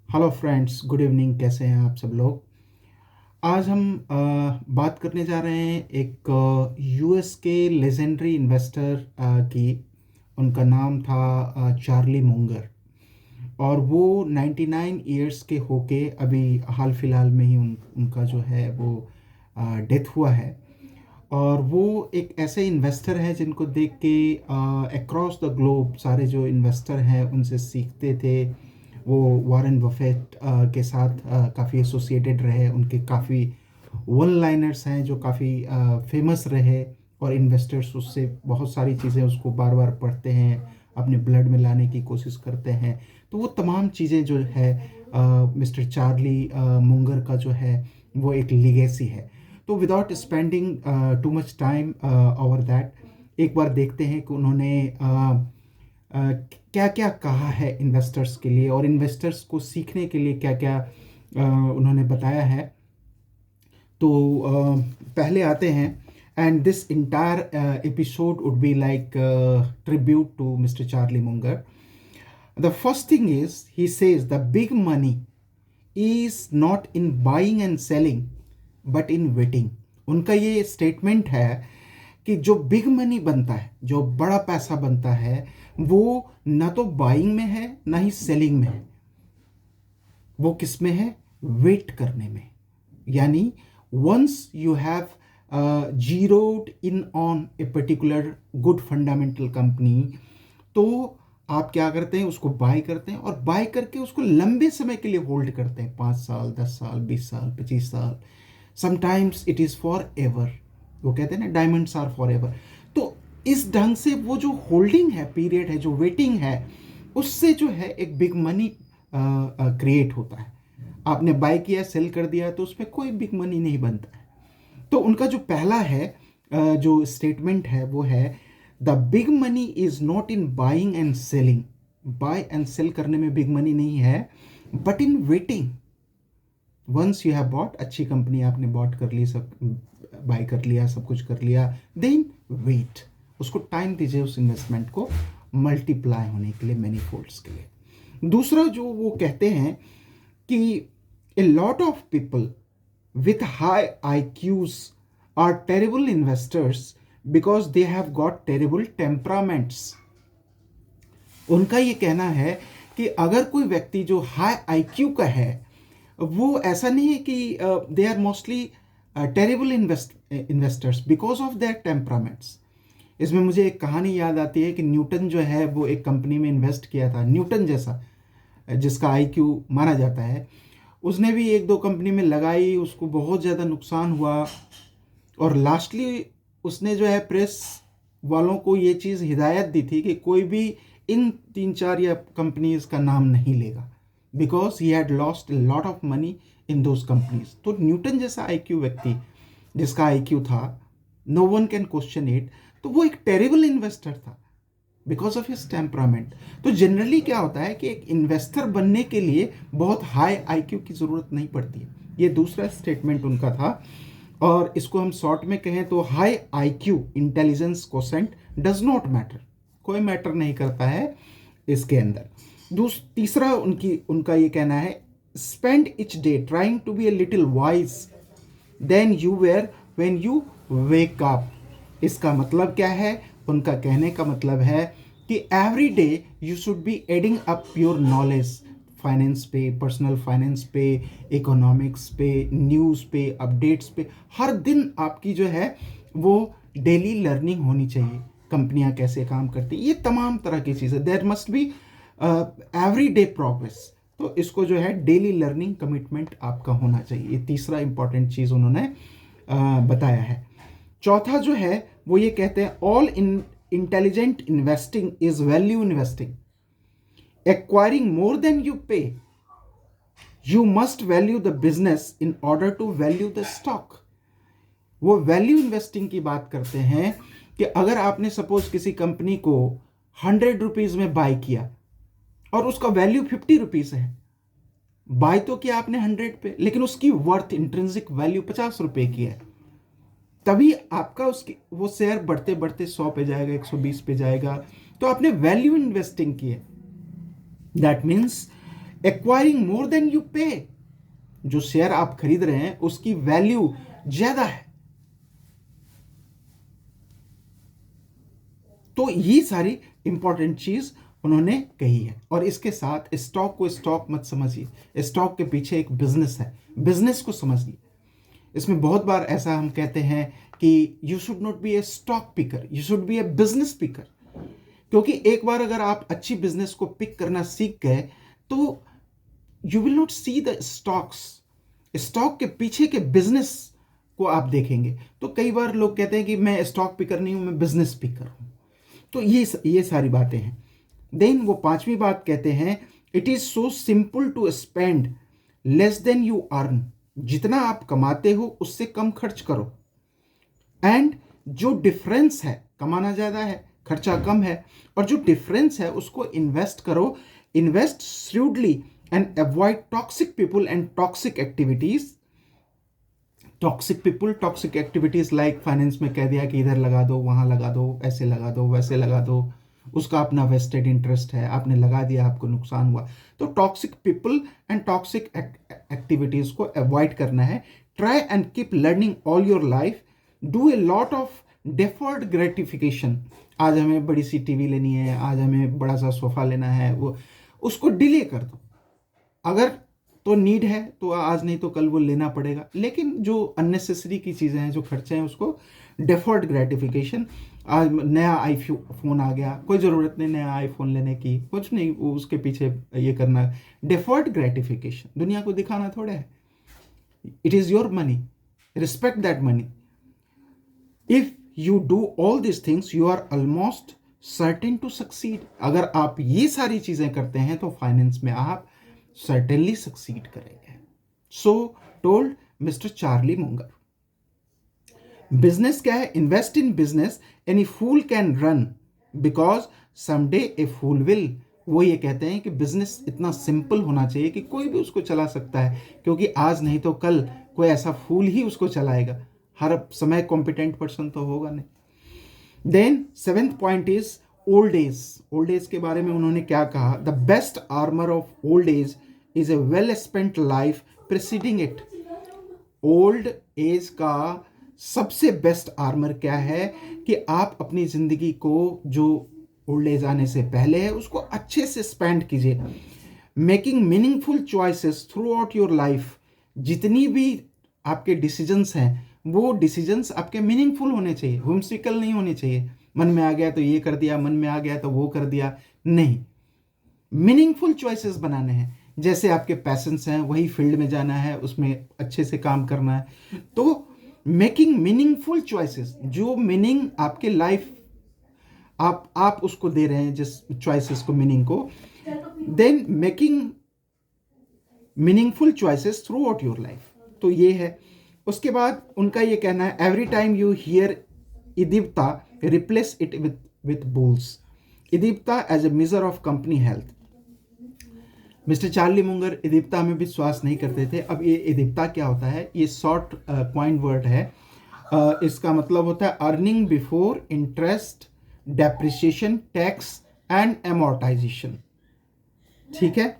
Hello friends, good evening. कैसे हैं आप सब लोग? आज हम बात करने जा रहे हैं एक यूएस के लेजेंडरी इन्वेस्टर की। उनका नाम था चार्ली मुंगर। और वो 99 इयर्स के होके अभी हाल फिलहाल में ही उनका जो है वो डेथ हुआ है। और वो एक ऐसे इन्वेस्टर हैं जिनको देख के अक्रॉस द ग्लोब सारे जो इन्वेस्टर हैं उनसे सीखते थे। वो वॉरेन बफेट के साथ काफ़ी एसोसिएटेड रहे। उनके काफ़ी वन लाइनर्स हैं जो काफ़ी फेमस रहे। और इन्वेस्टर्स उससे बहुत सारी चीज़ें उसको बार बार पढ़ते हैं, अपने ब्लड में लाने की कोशिश करते हैं। तो वो तमाम चीज़ें जो है मिस्टर चार्ली मुंगर का जो है वो एक लिगेसी है। तो without spending too much time over that, एक बार देखते हैं कि उन्होंने क्या क्या कहा है इन्वेस्टर्स के लिए और इन्वेस्टर्स को सीखने के लिए क्या क्या उन्होंने बताया है। तो पहले आते हैं। And this entire episode would be like tribute to mister Charlie Munger. The first thing is he says the big money is not in buying and selling but in waiting. उनका ये स्टेटमेंट है कि जो big money बनता है, जो बड़ा पैसा बनता है, वो ना तो बाइंग में है ना ही सेलिंग में है। वो किस में है? वेट करने में। यानी once you have zeroed in on a particular good fundamental company, तो आप क्या करते हैं? उसको बाय करते हैं और बाय करके उसको लंबे समय के लिए होल्ड करते हैं। 5 साल, 10 साल, 20 साल, 25 साल, sometimes it is for ever. वो कहते हैं ना, डायमंड्स आर फॉर एवर। तो इस ढंग से वो जो होल्डिंग है, पीरियड है, जो वेटिंग है, उससे जो है एक बिग मनी क्रिएट होता है। आपने बाय किया, सेल कर दिया, तो उसमें कोई बिग मनी नहीं बनता है। तो उनका जो पहला है जो स्टेटमेंट है वो है the big money is not in buying and selling. Buy and sell करने में बिग मनी नहीं है, but in waiting. Once you have bought, अच्छी कंपनी आपने बॉट कर ली, सब बाय कर लिया, सब कुछ कर लिया, देन वेट। उसको टाइम दीजिए उस इन्वेस्टमेंट को मल्टीप्लाई होने के लिए, मैनी फोल्ड्स के लिए। दूसरा जो वो कहते हैं कि a lot of people with high IQs are terrible investors because they have got terrible temperaments। उनका ये कहना है कि अगर कोई व्यक्ति जो हाई आईक्यू का है, वो ऐसा नहीं है कि they are mostly terrible investors because of their temperaments. इसमें मुझे एक कहानी याद आती है कि न्यूटन जो है वो एक कंपनी में इन्वेस्ट किया था। न्यूटन जैसा जिसका आईक्यू माना जाता है, उसने भी एक दो कंपनी में लगाई, उसको बहुत ज़्यादा नुकसान हुआ। और लास्टली उसने जो है प्रेस वालों को ये चीज़ हिदायत दी थी कि कोई भी इन 3-4 या कंपनीज का नाम नहीं लेगा, because he had lost lot of money in those companies. तो न्यूटन जैसा आईक्यू व्यक्ति, जिसका आईक्यू था, no one can question it, तो वो एक टेरेबल इन्वेस्टर था बिकॉज ऑफ हिज टेम्परामेंट। तो जनरली क्या होता है कि एक इन्वेस्टर बनने के लिए बहुत हाई आईक्यू की ज़रूरत नहीं पड़ती है। ये दूसरा स्टेटमेंट उनका था। और इसको हम शॉर्ट में कहें तो high IQ intelligence quotient does not matter. कोई मैटर नहीं करता है इसके अंदर। तीसरा उनका ये कहना है spend each day trying to be a little wise than you were when you wake up. इसका मतलब क्या है? उनका कहने का मतलब है कि every day you should be adding up your knowledge, finance पे, पर्सनल फाइनेंस पे, इकोनॉमिक्स पे, न्यूज़ पे, अपडेट्स पे। हर दिन आपकी जो है वो डेली लर्निंग होनी चाहिए। कंपनियां कैसे काम करती, ये तमाम तरह की चीज़ें, there must be every day progress. तो इसको जो है डेली लर्निंग कमिटमेंट आपका होना चाहिए। ये तीसरा इंपॉर्टेंट चीज़ उन्होंने बताया है। चौथा जो है वो ये कहते हैं all in intelligent investing is value investing, acquiring more than you pay. You must value the business in order to value the stock. वो वैल्यू इन्वेस्टिंग की बात करते हैं कि अगर आपने सपोज किसी कंपनी को 100 रुपीज में बाय किया और उसका वैल्यू 50 रुपीज है, बाय तो किया आपने 100 पे, लेकिन उसकी वर्थ इंट्रिंसिक वैल्यू 50 रुपए की है, तभी आपका उसकी वो शेयर बढ़ते बढ़ते 100 पे जाएगा, 120 पे जाएगा। तो आपने वैल्यू इन्वेस्टिंग की है। That means acquiring more than you पे, जो शेयर आप खरीद रहे हैं उसकी वैल्यू ज्यादा है। तो ये सारी इंपॉर्टेंट चीज उन्होंने कही है। और इसके साथ स्टॉक को स्टॉक मत समझिए, स्टॉक के पीछे एक बिजनेस है, बिजनेस को समझिए। इसमें बहुत बार ऐसा हम कहते हैं कि you should not be A stock picker, you should be A business picker. क्योंकि एक बार अगर आप अच्छी बिजनेस को पिक करना सीख गए तो you will not see the stocks, stock के पीछे के बिजनेस को आप देखेंगे। तो कई बार लोग कहते हैं कि मैं स्टॉक पिकर नहीं हूं, मैं बिजनेस पिकर हूं। तो ये सारी बातें हैं। देन वो पांचवी बात कहते हैं, it is so simple to spend less than you earn, जितना आप कमाते हो उससे कम खर्च करो। एंड जो डिफरेंस है, कमाना ज्यादा है खर्चा कम है, और जो डिफरेंस है उसको इन्वेस्ट करो, invest shrewdly and avoid toxic people and toxic activities. Toxic people, toxic activities like finance में कह दिया कि इधर लगा दो, वहां लगा दो, ऐसे लगा दो, वैसे लगा दो, उसका अपना वेस्टेड इंटरेस्ट है, आपने लगा दिया, आपको नुकसान हुआ। तो toxic people and toxic activities को अवॉइड करना है। Try and keep learning all your life, do a lot of deferred gratification. आज हमें बड़ी सी टीवी लेनी है, आज हमें बड़ा सा सोफा लेना है, वो उसको डिले कर दो। अगर तो नीड है तो आज नहीं तो कल वो लेना पड़ेगा, लेकिन जो अननेसेसरी की चीज़ें हैं, जो खर्चे हैं, उसको डेफर्ड ग्रेटिफिकेशन। आज नया आईफोन आ गया, कोई ज़रूरत नहीं नया आईफोन लेने की, कुछ नहीं, वो उसके पीछे ये करना, डेफर्ड ग्रेटिफिकेशन। दुनिया को दिखाना थोड़ा है, it is your money, respect that money. If you do all this things you are almost certain to succeed. अगर आप ये सारी चीज़ें करते हैं तो फाइनेंस में आप certainly succeed करेंगे। So told Mr. Charlie Munger. Business क्या है? Invest in business, any fool can run because someday a fool will. वो ये कहते हैं कि बिजनेस इतना सिंपल होना चाहिए कि कोई भी उसको चला सकता है, क्योंकि आज नहीं तो कल कोई ऐसा फूल ही उसको चलाएगा। हर समय कॉम्पिटेंट पर्सन तो होगा नहीं। Then seventh point is old age. Old age के बारे में उन्होंने क्या कहा? The best armour of old age is a well spent life preceding it. Old age का सबसे बेस्ट आर्मर क्या है कि आप अपनी जिंदगी को जो ओल्ड एज आने से पहले है उसको अच्छे से स्पेंड कीजिए। Making meaningful choices throughout your life. जितनी भी आपके डिसीजंस हैं वो डिसीजंस आपके मीनिंगफुल होने चाहिए, व्हिम्सिकल नहीं होने चाहिए। मन में आ गया तो ये कर दिया, मन में आ गया तो वो कर दिया, नहीं। मीनिंगफुल चॉइसेस बनाने हैं। जैसे आपके पैशंस हैं, वही फील्ड में जाना है, उसमें अच्छे से काम करना है। तो मेकिंग मीनिंगफुल चॉइसेस, जो मीनिंग आपके लाइफ आप उसको दे रहे हैं, जिस चॉइसेस को, मीनिंग को। Then making meaningful choices throughout your life, तो ये है। उसके बाद उनका ये कहना है, every time you hear EBITDA replace it with bulls. EBITDA as a measure of company health. Mister Charlie Munger EBITDA में विश्वास नहीं करते थे। अब ये इदिप्ता क्या होता है? ये शॉर्ट कॉइन वर्ड है। इसका मतलब होता है earning before interest, depreciation, tax and amortisation. ठीक है।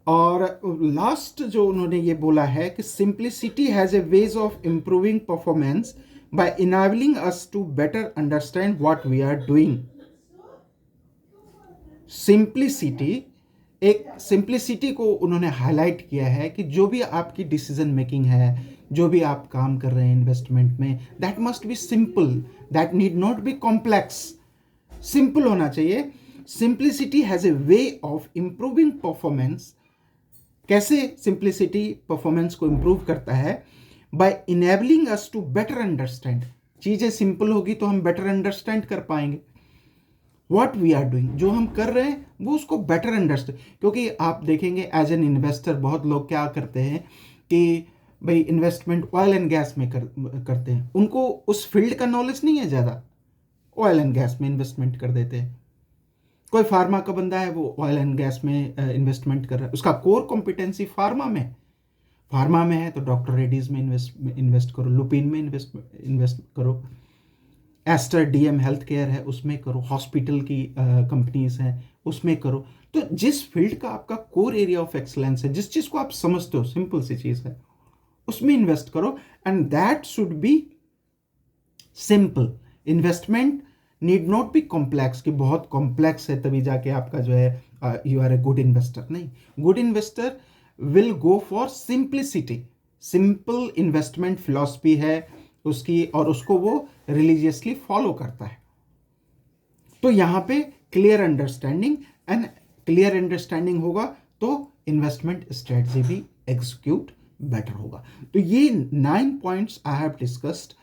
और लास्ट जो उन्होंने ये बोला है कि simplicity has a ways of improving performance by enabling us to better understand what we are doing. Simplicity को उन्होंने हाईलाइट किया है कि जो भी आपकी डिसीजन मेकिंग है, जो भी आप काम कर रहे हैं इन्वेस्टमेंट में, that must be simple, that need not be complex. Simple होना चाहिए। Simplicity has a way of improving performance. कैसे सिंप्लिसिटी परफॉर्मेंस को इम्प्रूव करता है? By enabling us to better understand. चीजें सिंपल होगी तो हम बेटर अंडरस्टैंड कर पाएंगे व्हाट वी आर डूइंग, जो हम कर रहे हैं वो उसको बेटर अंडरस्टैंड। क्योंकि आप देखेंगे एज एन इन्वेस्टर बहुत लोग क्या करते हैं कि भाई इन्वेस्टमेंट ऑयल एंड गैस में करते हैं, उनको उस फील्ड का नॉलेज नहीं है ज़्यादा, ऑयल एंड गैस में इन्वेस्टमेंट कर देते हैं। कोई फार्मा का बंदा है, वो ऑयल एंड गैस में इन्वेस्टमेंट कर रहा है, उसका कोर कॉम्पिटेंसी फार्मा में है तो डॉक्टर रेड्डीज में इन्वेस्ट करो, लुपिन में इन्वेस्ट करो, एस्टर डीएम हेल्थ केयर है उसमें करो, हॉस्पिटल की कंपनीज हैं उसमें करो। तो जिस फील्ड का आपका कोर एरिया ऑफ एक्सलेंस है, जिस चीज़ को आप समझते हो, सिंपल सी चीज़ है, उसमें इन्वेस्ट करो and that should be simple. Investment need not be complex कि बहुत कॉम्प्लेक्स है तभी जाके आपका जो है you are a good investor. नहीं, good investor will go for simplicity. Simple investment philosophy है उसकी और उसको वो रिलीजियसली फॉलो करता है। तो यहां पे clear understanding and clear understanding होगा तो इन्वेस्टमेंट स्ट्रेटजी भी एग्जीक्यूट बेटर होगा। तो ये 9 points I have discussed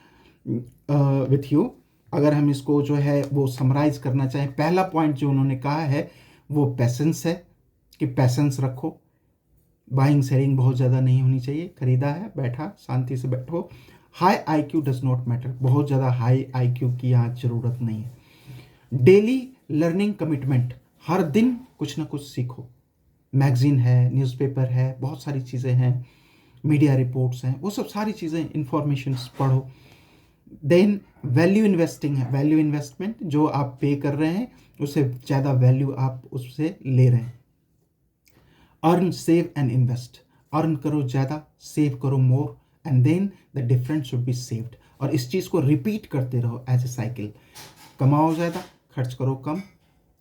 with you. अगर हम इसको जो है वो समराइज करना चाहें, पहला पॉइंट जो उन्होंने कहा है वो पैसेंस है कि पैसेंस रखो, बाइंग सेलिंग बहुत ज़्यादा नहीं होनी चाहिए, खरीदा है बैठा शांति से बैठो। High IQ does not matter, बहुत ज़्यादा हाई आईक्यू की यहाँ ज़रूरत नहीं है। डेली लर्निंग कमिटमेंट, हर दिन कुछ ना कुछ सीखो। मैगजीन है, न्यूज़पेपर है, बहुत सारी चीज़ें हैं, मीडिया रिपोर्ट्स हैं, वो सब सारी चीज़ें इंफॉर्मेशंस पढ़ो। देन वैल्यू इन्वेस्टिंग है, वैल्यू इन्वेस्टमेंट जो आप पे कर रहे हैं उससे ज़्यादा वैल्यू आप उससे ले रहे हैं। Earn save and invest, earn करो ज़्यादा, सेव करो more and then the difference should be saved. और इस चीज़ को रिपीट करते रहो एज ए साइकिल। कमाओ ज़्यादा, खर्च करो कम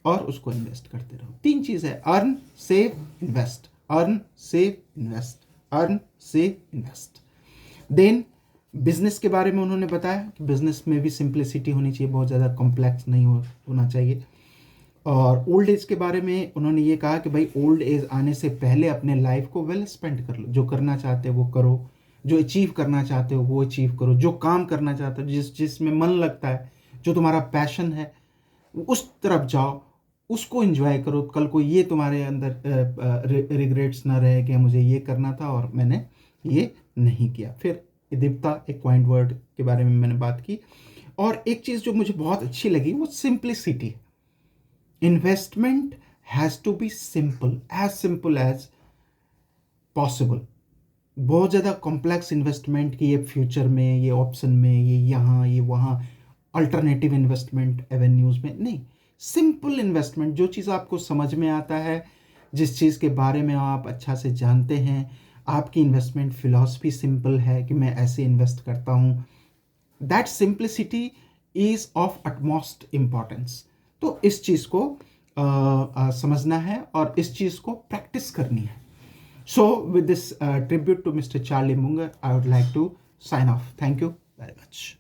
और उसको इन्वेस्ट करते रहो। 3 चीज़ है, earn save invest, earn save invest, earn save invest. Then business के बारे में उन्होंने बताया कि बिजनेस में भी सिंप्लिसिटी होनी चाहिए, बहुत ज़्यादा कॉम्प्लेक्स नहीं होना चाहिए। और ओल्ड एज के बारे में उन्होंने ये कहा कि भाई ओल्ड एज आने से पहले अपने लाइफ को वेल स्पेंड कर लो, जो करना चाहते हो वो करो, जो अचीव करना चाहते हो वो अचीव करो, जो काम करना चाहते हो, जिसमें मन लगता है, जो तुम्हारा पैशन है उस तरफ जाओ, उसको एंजॉय करो। कल को ये तुम्हारे अंदर रिग्रेट्स ना रहे कि मुझे ये करना था और मैंने ये नहीं किया। फिर दीप्ता, एक पॉइंट वर्ड के बारे में मैंने बात की। और एक चीज़ जो मुझे बहुत अच्छी लगी वो सिंप्लिसिटी है। Investment has to be simple as possible. बहुत ज़्यादा कॉम्प्लेक्स इन्वेस्टमेंट की, ये फ्यूचर में, ये ऑप्शन में, ये यहाँ ये वहाँ, अल्टरनेटिव इन्वेस्टमेंट एवेन्यूज़ में नहीं। सिंपल इन्वेस्टमेंट, जो चीज़ आपको समझ में आता है, जिस चीज़ के बारे में आप अच्छा से जानते हैं, आपकी इन्वेस्टमेंट फिलॉसफी सिंपल है कि मैं ऐसे इन्वेस्ट करता हूँ, that simplicity is of utmost importance. तो इस चीज़ को समझना है और इस चीज़ को प्रैक्टिस करनी है। So with this tribute to Mr. Charlie Munger, I would like to sign off. Thank you very much.